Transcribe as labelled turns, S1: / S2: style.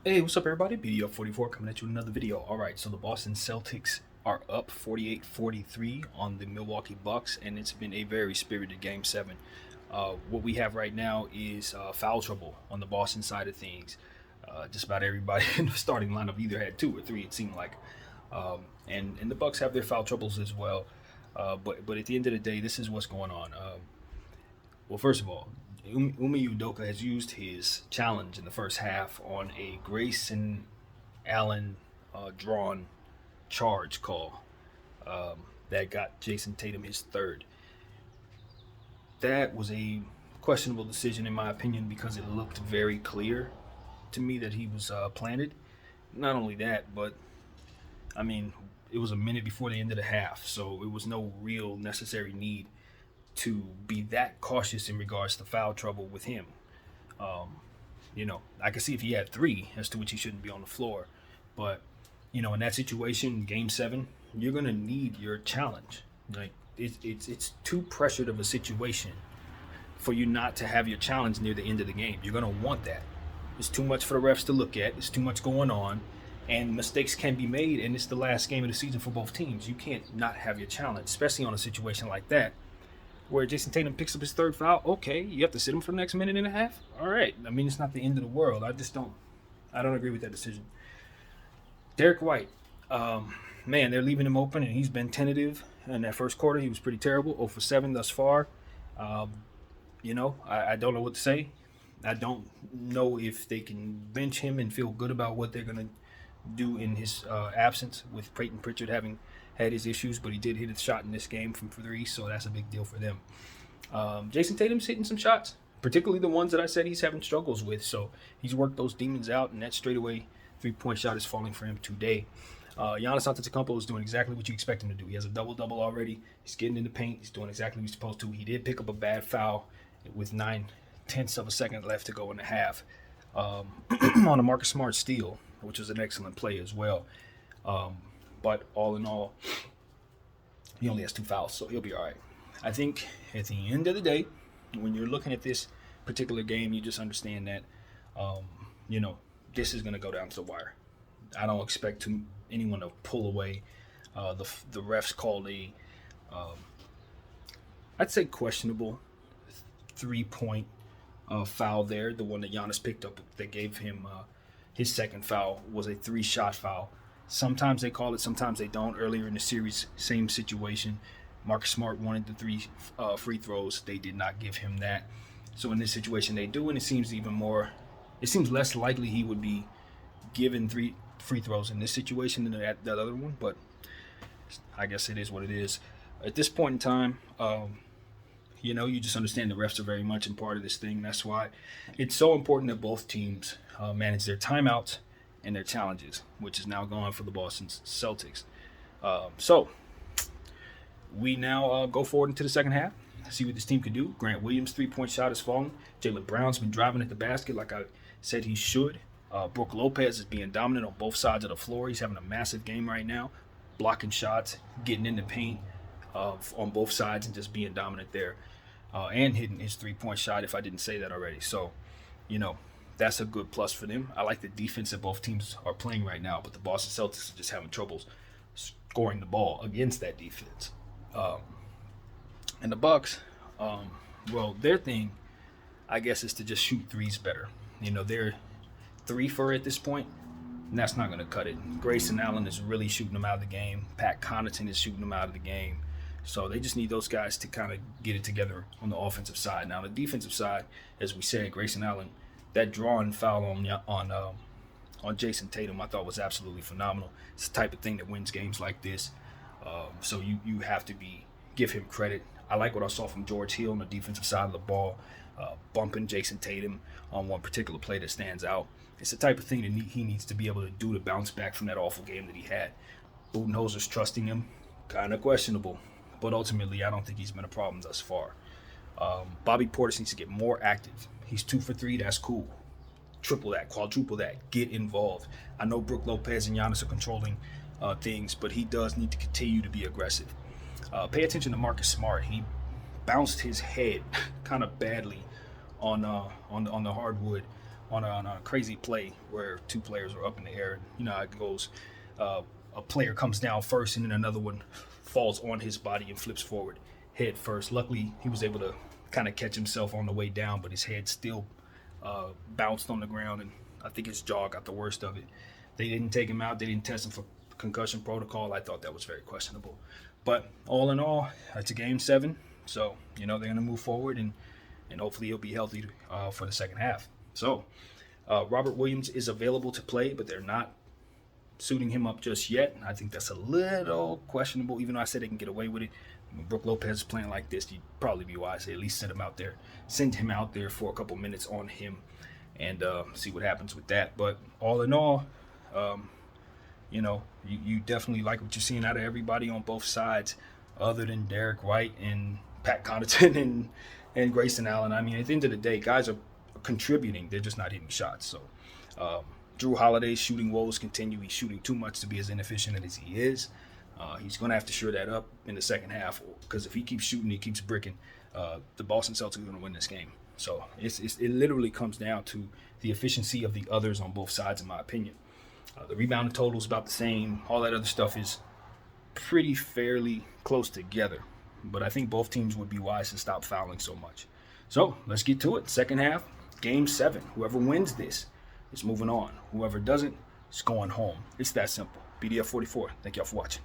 S1: Hey, what's up, everybody? BDF44 coming at you with another video. All right, so the Boston Celtics are up 48-43 on the Milwaukee Bucks, and it's been a very spirited Game 7. What we have right now is foul trouble on the Boston side of things. Just about everybody in the starting lineup either had two or three, it seemed like. And the Bucks have their foul troubles as well. But at the end of the day, this is what's going on. Well, first of all, Umi Udoka has used his challenge in the first half on a Grayson Allen drawn charge call that got Jason Tatum his third. That was a questionable decision, in my opinion, because it looked very clear to me that he was planted. Not only that, but I mean, it was a minute before the end of the half, so it was no real necessary need to be that cautious in regards to foul trouble with him. Um, I could see if he had three, as to which he shouldn't be on the floor. But, in that situation, Game 7, you're going to need your challenge. Like, it's too pressured of a situation for you not to have your challenge near the end of the game. You're going to want that. It's too much for the refs to look at. It's too much going on. And mistakes can be made, and it's the last game of the season for both teams. You can't not have your challenge, especially on a situation like that where Jason Tatum picks up his third foul. Okay, you have to sit him for the next minute and a half. All right. I mean, it's not the end of the world. I don't agree with that decision. Derek White, man, they're leaving him open, and he's been tentative in that first quarter. He was pretty terrible, 0 for 7 thus far. Um, I don't know what to say. I don't know if they can bench him and feel good about what they're going to do in his absence, with Peyton Pritchard having had his issues, but he did hit a shot in this game from three, so that's a big deal for them. Jason Tatum's hitting some shots, particularly the ones that I said he's having struggles with. So he's worked those demons out, and that straightaway three-point shot is falling for him today. Giannis Antetokounmpo is doing exactly what you expect him to do. He has a double-double already. He's getting in the paint. He's doing exactly what he's supposed to. He did pick up a bad foul with 9/10 of a second left to go in the half on a Marcus Smart steal, which was an excellent play as well. But all in all, he only has two fouls, so he'll be all right. I think at the end of the day, when you're looking at this particular game, you just understand that, um, this is going to go down to the wire. I don't expect anyone to pull away. The refs called um, I'd say, questionable 3-point foul there. The one that Giannis picked up that gave him his second foul was a three-shot foul. Sometimes they call it, sometimes they don't. Earlier in the series, same situation. Marcus Smart wanted the three free throws. They did not give him that. So in this situation, they do, and it seems less likely he would be given three free throws in this situation than that other one. But I guess it is what it is. At this point in time, you just understand the refs are very much in part of this thing. That's why it's so important that both teams manage their timeouts and their challenges, which is now gone for the Boston Celtics. So we now go forward into the second half, see what this team can do. Grant Williams' three-point shot has fallen. Jaylen Brown's been driving at the basket like I said he should. Brook Lopez is being dominant on both sides of the floor. He's having a massive game right now, blocking shots, getting in the paint on both sides, and just being dominant there. And hitting his three-point shot, if I didn't say that already. So, that's a good plus for them. I like the defense that both teams are playing right now, but the Boston Celtics are just having troubles scoring the ball against that defense. And the Bucks, their thing, I guess, is to just shoot threes better. They're 3 for at this point, and that's not going to cut it. Grayson Allen is really shooting them out of the game. Pat Connaughton is shooting them out of the game. So they just need those guys to kind of get it together on the offensive side. Now, the defensive side, as we said, Grayson Allen, that drawing foul on Jason Tatum, I thought was absolutely phenomenal. It's the type of thing that wins games like this. So you have to give him credit. I like what I saw from George Hill on the defensive side of the ball, bumping Jason Tatum on one particular play that stands out. It's the type of thing that he needs to be able to do to bounce back from that awful game that he had. Budenholzer's trusting him, kind of questionable. But ultimately, I don't think he's been a problem thus far. Bobby Portis needs to get more active. He's 2 for 3. That's cool. Triple that, quadruple that. Get involved. I know Brook Lopez and Giannis are controlling things, but he does need to continue to be aggressive. Pay attention to Marcus Smart. He bounced his head kind of badly on the hardwood on a crazy play where two players were up in the air. You know how it goes. A player comes down first, and then another one falls on his body and flips forward head first. Luckily, he was able to kind of catch himself on the way down, but his head still bounced on the ground, and I think his jaw got the worst of it. They didn't take him out. They didn't test him for concussion protocol. I thought that was very questionable. But all in all, it's a game 7, so you know they're going to move forward, and hopefully he'll be healthy for the second half. So Robert Williams is available to play, but they're not suiting him up just yet. I think that's a little questionable, even though I said they can get away with it. When Brook Lopez is playing like this, you'd probably be wise to at least send him out there for a couple minutes on him, and see what happens with that. But all in all, you know, you definitely like what you're seeing out of everybody on both sides, other than Derek White and Pat Connaughton and Grayson Allen. I mean, at the end of the day, guys are contributing. They're just not hitting shots. So Drew Holiday's shooting woes continue. He's shooting too much to be as inefficient as he is. He's going to have to shore that up in the second half, because if he keeps shooting, he keeps bricking, the Boston Celtics are going to win this game. So it literally comes down to the efficiency of the others on both sides, in my opinion. The rebound total is about the same. All that other stuff is pretty fairly close together. But I think both teams would be wise to stop fouling so much. So let's get to it. Second half, game 7. Whoever wins this is moving on. Whoever doesn't is going home. It's that simple. BDF 44. Thank y'all for watching.